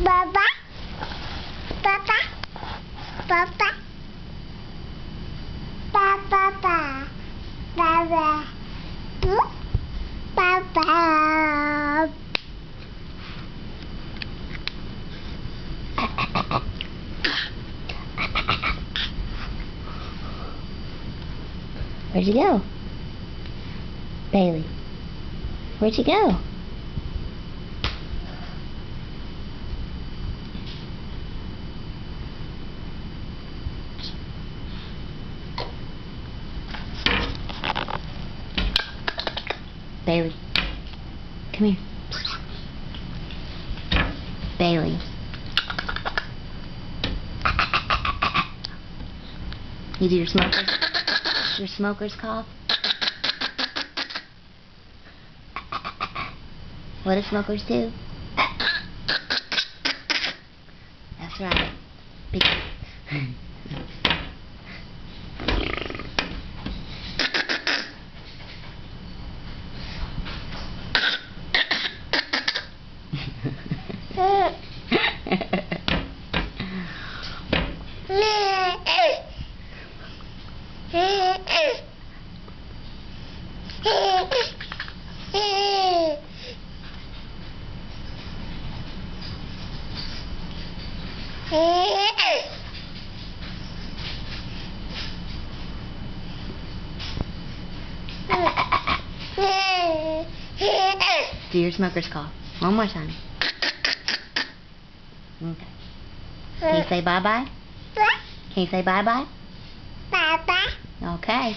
Baba. Papa. Papa. Papa. Baba. Papa. Where'd you go? Bailey. Where'd you go? Bailey. Come here. Bailey. You do your smoker's cough? What do smokers do? That's right. Do your smoker's cough. One more time. Okay. Can you say bye-bye? Can you say bye-bye? Baba. Okay.